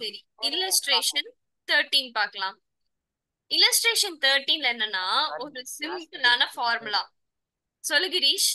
சரி, இல்லஸ்ட்ரேஷன் 13 பார்க்கலாம். இல்லஸ்ட்ரேஷன் 13ல என்னன்னா ஒரு சிம்பிளான ஃபார்முலா. சொல்லு கிரீஷ்.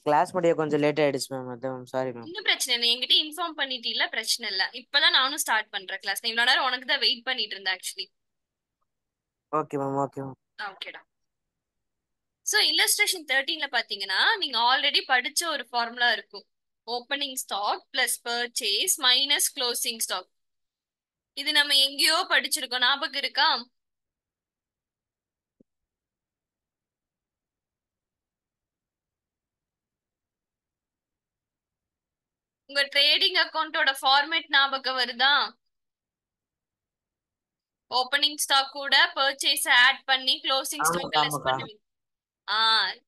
கிளாஸ் முடிய கொஞ்சம் லேட் ஆயிடுச்சு மேம். அதான் சாரி மேம். இன்னும் பிரச்சனை இல்லை, என்கிட்ட இன்ஃபார்ம் பண்ணிட்டீல, பிரச்சனை இல்லை. இப்பதான் நானும் ஸ்டார்ட் பண்றேன் கிளாஸ். இவ்வளவு நேரம் உனக்கு தான் வெயிட் பண்ணிட்டு இருந்தேன் actually. Okay ma'am, okay ma'am. ஓகேடா. ஸோ இல்லஸ்ட்ரேஷன் 13ல பாத்தீங்கன்னா நீங்க ஆல்ரெடி படிச்ச ஒரு ஃபார்முலா இருக்கும். Opening stock plus purchase minus closing stock. இது நம்ம எங்கேயோ படிச்சிருக்கோம், ஞாபகம் இருக்கா? உங்க ட்ரேடிங் அக்கௌண்டோட ஃபார்மேட் ஞாபகம் வருதா? ஓப்பனிங் ஸ்டாக் கூட பர்ச்சேஸ் ஆட் பண்ணி க்ளோசிங் ஸ்டாக் ஆமாக்கா, லெஸ் ஆமாக்கா. பண்ணுவீங்க.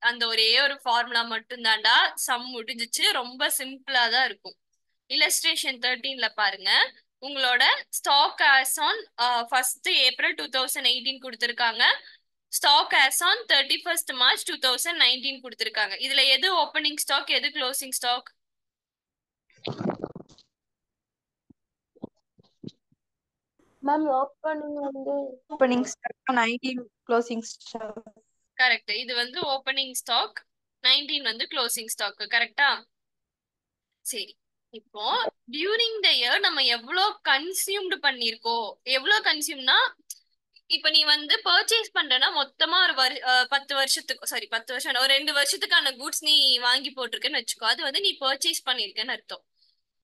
அந்த ஒரே ஒரு ஃபார்முலா மட்டும் தான்டா, சம் முடிஞ்சிச்சு. ரொம்ப சிம்பிளா தான் இருக்கும். இல்லஸ்ட்ரேஷன் 13ல பாருங்க, உங்களோட stock as on 1st April 2018 கொடுத்துருக்காங்க. Stock as on 31st March 2019 கொடுத்துருக்காங்க. இதுல எது ஓப்பனிங் ஸ்டாக், எது closing stock? Ma'am opening stock 19, closing stock. Correct. இது வந்து ஓப்பனிங் ஸ்டாக், 19 வந்து க்ளோசிங் ஸ்டாக். கரெக்டா? சரி, இப்போ டியூரிங் த இயர் நம்ம எவ்வளோ கன்சியூம்டு பண்ணியிருக்கோம். எவ்வளோ கன்சியூம்னா, இப்ப நீ வந்து பர்ச்சேஸ் பண்றேன்னா மொத்தமா ஒரு 10 வருஷத்துக்கு, சாரி 10 வருஷம், ஒரு 2 வருஷத்துக்கான குட்ஸ் நீ வாங்கி போட்டிருக்கேன்னு வச்சுக்கோ. அது வந்து நீ பர்ச்சேஸ் பண்ணிருக்கேன்னு அர்த்தம்.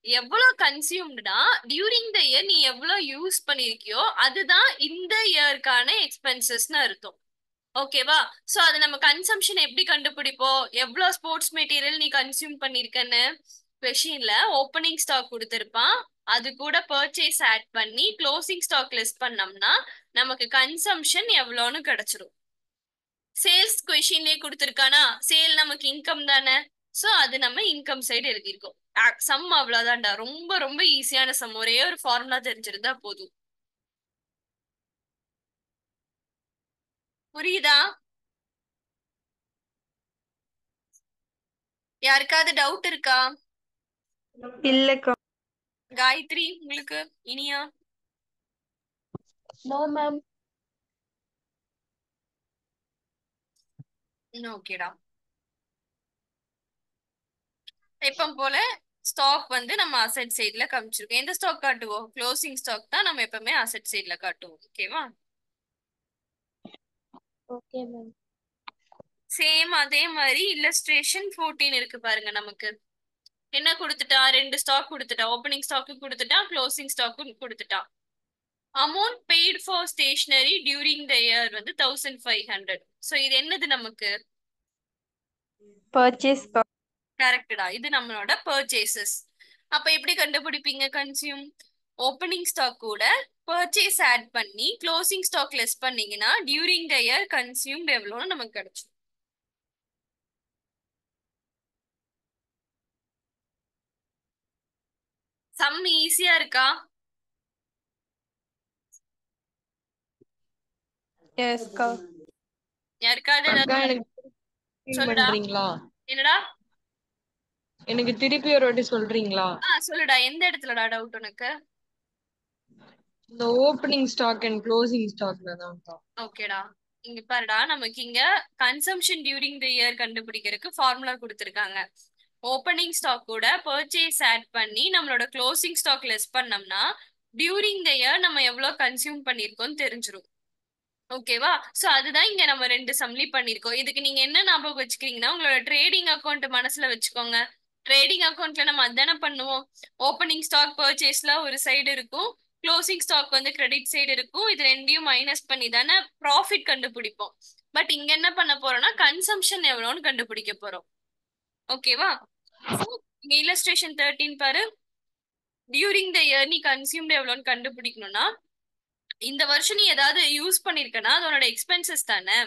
எவ்வளவு கன்சியூம்டுனா டியூரிங் த இயர் நீ எவ்வளவு யூஸ் பண்ணிருக்கியோ அதுதான் இந்த இயர்க்கான எக்ஸ்பென்சஸ்னு அர்த்தம். ஓகேவா? சோ அது நம்ம கன்சம்ஷன் எப்படி கண்டுபிடிப்போம்? எவ்வளவு ஸ்போர்ட்ஸ் மெட்டீரியல் நீ கன்சியூம் பண்ணிருக்கன்னு கொஷின்ல ஓப்பனிங் ஸ்டாக் கொடுத்திருப்பான். அது கூட பர்ச்சேஸ் ஆட் பண்ணி க்ளோசிங் ஸ்டாக் லெஸ் பண்ணோம்னா நமக்கு கன்சம்ஷன் எவ்வளோன்னு கிடைச்சிரும். சேல்ஸ் கொஷின்லயே கொடுத்திருக்கானா, சேல் நமக்கு இன்கம் தானே. சோ அது நம்ம இன்கம் சைடு எழுதியிருக்கோம். சம் அவ்வளவுதான்டா, ரொம்ப ரொம்ப ஈஸியான சம். ஒரே ஒரு ஃபார்முலா தெரிஞ்சிருந்தா போதும். புரியுதா? யாருக்காவது டவுட் இருக்கா? இல்லக்கா. காயத்ரி, உங்களுக்கு? இனியா? No ma'am. ஓகேடா. எப்பவும் போல ஸ்டாக் வந்து நம்ம அசெட் சைட்ல காமிச்சிருக்கோம். எந்த ஸ்டாக் காட்டுவோம்? க்ளோசிங் ஸ்டாக் தான் நம்ம எப்பவுமே அசெட் சைட்ல காட்டுவோம். ஓகேவா? Okay ma'am. சேம் அதே மாதிரி இல்லஸ்ட்ரேஷன் 14 இருக்கு பாருங்க. நமக்கு என்ன கொடுத்துட்டா? 2 ஸ்டாக் கொடுத்துட்டா. ஓப்பனிங் ஸ்டாக்கும் கொடுத்துட்டா, க்ளோசிங் ஸ்டாக்கும் கொடுத்துட்டா. Amount paid for stationery during the year வந்து 1500. ஸோ இது என்னது நமக்கு? பர்ச்சேஸ். கரெக்டடா, இது நம்மளோட பர்ச்சேசஸ். அப்ப எப்படி கண்டுபிடிப்பீங்க கன்சியூம்? ஓப்பனிங் ஸ்டாக் கூட பர்ச்சேஸ் ஆட் பண்ணி க்ளோசிங் ஸ்டாக் லெஸ் பண்ணீங்கன்னா டியூரிங் த இயர் கன்சியூம்ட் எவ்வளோன்னு நமக்கு கிடைச்சிடும். சம் ஈஸியா இருக்கா? எஸ்க்கா. யாருக்காவது அக்கா ஏதாவது? எனக்கு சொல்லுடா. பண்றீங்களா? என்னடா? எனக்கு திருப்பி ஒரு வாட்டி சொல்றீங்களா? சொல்லுடா, எந்த இடத்துலடா டவுட் உனக்கு? இந்த ஓப்பனிங் ஸ்டாக் அண்ட் க்ளோசிங் ஸ்டாக்ல தான்க்கா. ஓகேடா, இங்க பாருடா, நமக்கு இங்க கன்சம்ஷன் டியூரிங் த இயர் கண்டுபிடிக்கிறதுக்கு ஃபார்முலா கொடுத்துருக்காங்க. ஓப்பனிங் ஸ்டாக் கூட பர்ச்சேஸ் ஆட் பண்ணி நம்மளோட க்ளோசிங் ஸ்டாக் லெஸ் பண்ணோம்னா டியூரிங் த இயர் நம்ம எவ்வளவு கன்சியூம் பண்ணிருக்கோம்னு தெரிஞ்சிரும். ஓகேவா? சோ அதுதான் இங்க நம்ம 2 சம்லி பண்ணிருக்கோம். இதுக்கு நீங்க என்ன ஞாபகம் வச்சுக்கிறீங்கன்னா, உங்களோட ட்ரேடிங் அக்கௌண்ட் மனசுல வச்சுக்கோங்க. ட்ரேடிங் அக்கௌண்ட்ல நம்ம அதானே பண்ணுவோம். ஓப்பனிங் ஸ்டாக் பர்ச்சேஸ்ல ஒரு சைடு இருக்கும், க்ளோசிங் ஸ்டாக் வந்து கிரெடிட் சைடு இருக்கும். இது ரெண்டையும் மைனஸ் பண்ணி தானே ப்ராஃபிட் கண்டுபிடிப்போம். பட் இங்க என்ன பண்ண போறோம்னா கன்சம்ஷன் எவ்வளோன்னு கண்டுபிடிக்க போறோம். ஓகேவா? இங்க இல்லஸ்ட்ரேஷன் 13 பாரு. டியூரிங் த இயர் நீ கன்சியூம்டு எவ்வளோன்னு கண்டுபிடிக்கணும்னா, இந்த வருஷம் நீ ஏதாவது யூஸ் பண்ணிருக்கனா அதோட எக்ஸ்பென்சஸ் தானே.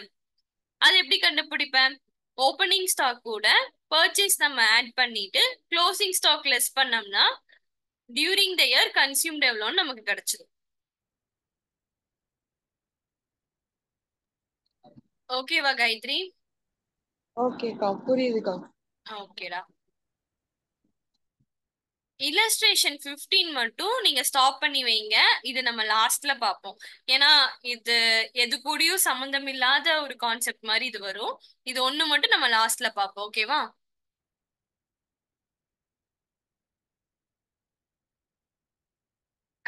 அது எப்படி கண்டுபிடிப்பேன்? ஓப்பனிங் ஸ்டாக் கூட பர்ச்சேஸ் நம்ம ஆட் பண்ணிட்டு க்ளோசிங் ஸ்டாக் லெஸ் பண்ணோம்னா டியூரிங் த இயர் கன்சியூம்டு எவ்வளோன்னு நமக்கு கிடைச்சிடும். ஓகேவா காயத்ரி? ஓகேக்கா, புரியுதுக்கா. ஓகேடா. இல்லஸ்ட்ரேஷன் 15 மட்டும் நீங்க ஸ்டாப் பண்ணி வைங்க. இது நம்ம லாஸ்ட்ல பார்ப்போம். ஏன்னா இது எது கூடயும் சம்பந்தம் இல்லாத ஒரு கான்செப்ட் மாதிரி இது வரும். இது ஒண்ணு மட்டும் நம்ம லாஸ்ட்ல பார்ப்போம். ஓகேவா?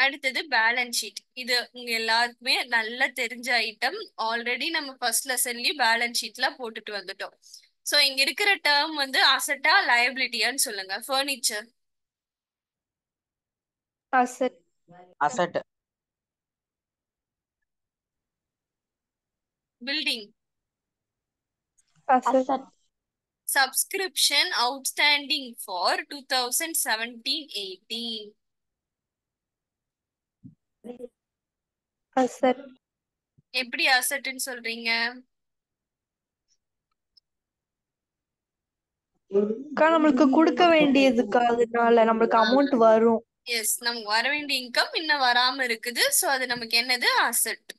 அடுத்தது பேலன்ஸ் ஷீட். இது உங்க எல்லாருக்குமே நல்லா தெரிஞ்ச ஐட்டம். ஆல்ரெடி நம்ம ஃபர்ஸ்ட் லெசன்லயே பேலன்ஸ் ஷீட்ல போட்டுட்டு வந்துட்டோம். சோ இங்க இருக்கிற டேர்ம் வந்து அசட்டா லயபிலிட்டியான்னு சொல்லுங்க. Furniture, asset asset, building, asset subscription outstanding for 2017-18. Asset எப்படி அசட்னு சொல்றீங்க? நம்மளுக்கு கொடுக்க வேண்டியதுக்கு அதனால நம்மளுக்கு அமௌண்ட் வரும். எஸ், நமக்கு வர வேண்டிய இன்கம் இன்னும் வராம இருக்குது. சோ அது நமக்கு என்னது? Asset.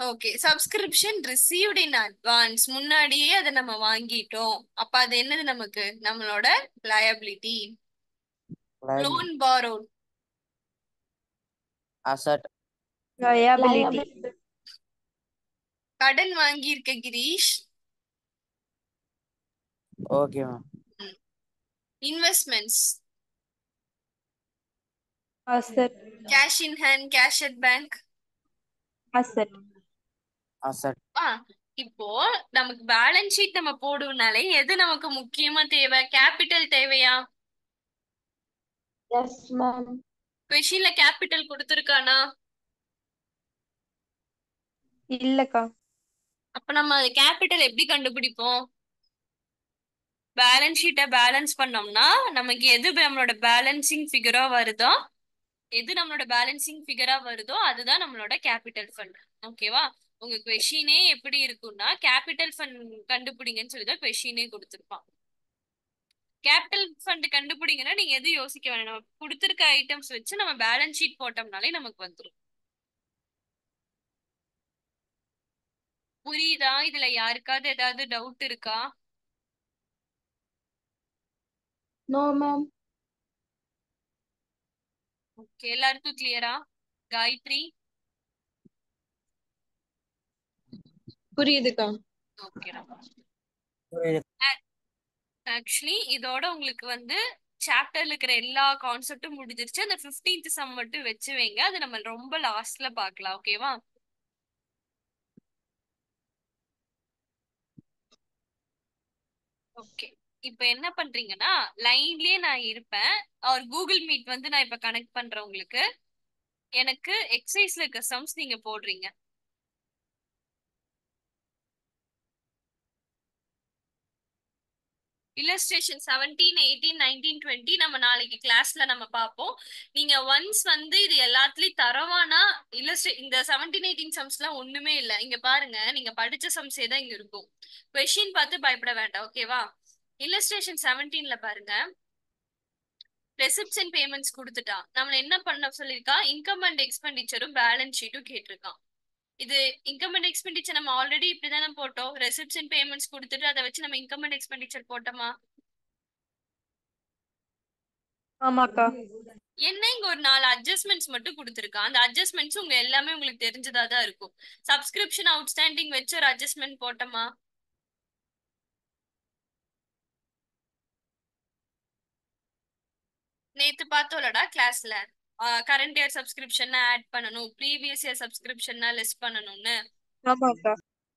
Okay. Subscription received in advance, முன்னாடியே அதை நம்ம வாங்கிட்டோம். அப்ப அது என்னது? நமக்கு நம்மளோட liability. Loan borrowed, asset, liability. கடன் வாங்கியிருக்க Girish. Okay ma'am. Investments, asset cash in hand, cash at bank. Asset asset, இப்போ நமக்கு பேலன்ஸ் ஷீட் நம்ம போடுவனாலே எது நமக்கு முக்கியமா தேவை? கேபிட்டல் தேவையா? Yes ma'am. கொஷின்ல கேபிட்டல் கொடுத்திருக்கானா? இல்லக்கா. அப்ப நம்ம கேபிட்டல் எப்படி கண்டுபிடிப்போம்? பேலன்ஸ் ஷீட்டை பேலன்ஸ் பண்ணோம்னா நமக்கு எது நம்மளோட பேலன்சிங் ஃபிகரா வருதோ, அதுதான் நம்மளோட கேபிட்டல் ஃபண்ட். ஓகேவா? உங்க கொஷினே எப்படி இருக்கும்னா கேபிட்டல் ஃபண்ட் கண்டுபிடிங்கன்னு சொல்லிதான் கொஷினே கொடுத்திருப்பான். கேபிட்டல் ஃபண்ட் கண்டுபிடிங்கன்னா நீங்க எதுவும் யோசிக்க வேணாம். நம்ம கொடுத்திருக்க ஐட்டம்ஸ் வச்சு நம்ம பேலன்ஸ் ஷீட் போட்டோம்னாலே நமக்கு வந்துடும். புரியுதா? இதுல யாருக்காவது ஏதாவது டவுட் இருக்கா? No ma'am. ஓகே, எல்லாருக்கும் கிளியரா? காயத்ரி? புரியுதுக்கா. ஓகேடா. புரியுது. ஆக்சுவலி இதோட உங்களுக்கு வந்து சாப்டர்ல இருக்கிற எல்லா கான்செப்டும் முடிஞ்சிருச்சு. அந்த 15th சம் மட்டும் வச்சு வைங்க. அது நம்ம ரொம்ப லாஸ்ட்ல பார்க்கலாம். ஓகேவா? ஓகே. இப்ப என்ன பண்றீங்கன்னா லைன்லயே நான் இருப்பேன். ஒரு கூகுள் மீட் வந்து நான் இப்ப கனெக்ட் பண்றேன் உங்களுக்கு. எனக்கு எக்ஸசைஸ்ல இருக்க சம்ஸ் நீங்க போடுறீங்க. இல்லஸ்ட்ரேஷன் 17, 18, 19, 20 நம்ம நாளைக்கு கிளாஸ்ல நம்ம பார்ப்போம். நீங்க ஒன்ஸ் வந்து இது எல்லாத்துலயும் தரவானா இந்த 17, 18 சம்ஸ்லாம் ஒண்ணுமே இல்ல. இங்க பாருங்க, நீங்க படிச்ச சம்ஸே தான் இங்க இருக்கும். கொஸ்டின் பார்த்து பயப்பட வேண்டாம். ஓகேவா? இல்லஸ்ட்ரேஷன் 17ல பாருங்க, ரெசிப்ட்ஸ் அண்ட் பேமெண்ட்ஸ் கொடுத்துட்டான். நம்மள என்ன பண்ண சொல்லியிருக்கா? இன்கம் அண்ட் எக்ஸ்பெண்டிச்சரும் பேலன்ஸ் ஷீட்டும் கேட்டிருக்கான். இது இன்கம் அண்ட் எக்ஸ்பெண்டிச்சர் நம்ம ஆல்ரெடி இப்படிதானே போட்டோம். ரெசிப்ட்ஸ் அண்ட் பேமெண்ட்ஸ் கொடுத்துட்டு அதை வச்சு நம்ம இன்கம் அண்ட் எக்ஸ்பெண்டிச்சர் போட்டோமா? ஆமாக்கா. என்ன இங்க ஒரு 4 அட்ஜஸ்ட்மெண்ட்ஸ் மட்டும் கொடுத்துருக்கான். அந்த அட்ஜஸ்ட்மெண்ட்ஸ் உங்க எல்லாமே உங்களுக்கு தெரிஞ்சதா தான் இருக்கும். சப்ஸ்கிரிப்ஷன் அவுட்ஸ்டாண்டிங் வச்சு ஒரு அட்ஜஸ்ட்மெண்ட் போட்டோமா? நேத்து பார்த்தோம்லடா கிளாஸ்ல. கரண்ட் இயர் சப்ஸ்கிரிப்ஷன் ஆட் பண்ணணும், ப்ரீவியஸ் இயர் சப்ஸ்கிரிப்ஷன் லெஸ் பண்ணணும்னு. ஆமாக்கா.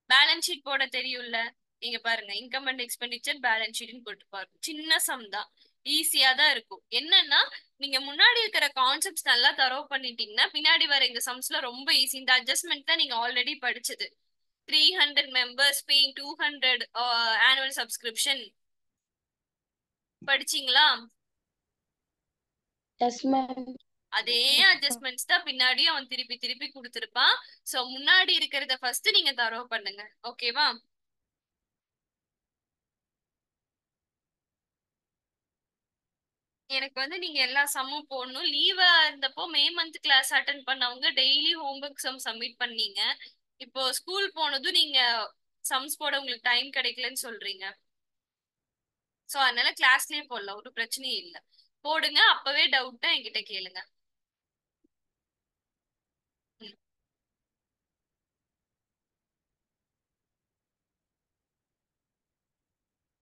பேலன்ஸ் ஷீட் போட தெரியும்ல. நீங்க பாருங்க, இன்கம் அண்ட் எக்ஸ்பெண்டிச்சர் பேலன்ஸ் ஷீட்னு போட்டு பாருங்க. சின்ன சம் தான், ஈஸியா தான் இருக்கும். என்னன்னா நீங்க முன்னாடி இருக்கிற கான்செப்ட்ஸ் நல்லா தரவு பண்ணிட்டீங்கன்னா பின்னாடி வர இந்த சம்ஸ்ல ரொம்ப ஈஸி. இந்த அட்ஜஸ்ட்மெண்ட் தான் நீங்க ஆல்ரெடி படிச்சது. 300 members paying 200 annual subscription படிச்சீங்களா? Yes ma'am. அதே அட்ஜஸ்ட்மெண்ட்ஸ் தான் பின்னாடியும் அவன் திருப்பி திருப்பி கொடுத்திருப்பான். சோ முன்னாடி இருக்கிறத ஃபர்ஸ்ட் நீங்க தரவு பண்ணுங்க. ஓகேவா? எனக்கு வந்து நீங்க எல்லா சம்மும் போடணும். லீவா இருந்தப்போ மே மந்த் கிளாஸ் அட்டன் பண்ணவங்க டெய்லி ஹோம்ஒர்க் சம் சப்மிட் பண்ணீங்க. இப்போ ஸ்கூல் போனதும் நீங்க சம்ஸ் போட உங்களுக்கு டைம் கிடைக்கலன்னு சொல்றீங்க. சோ அதனால கிளாஸ்லயே போடலாம், ஒரு பிரச்சனையும் இல்லை. போடுங்க, அப்பவே டவுட்டா என்கிட்ட கேளுங்க.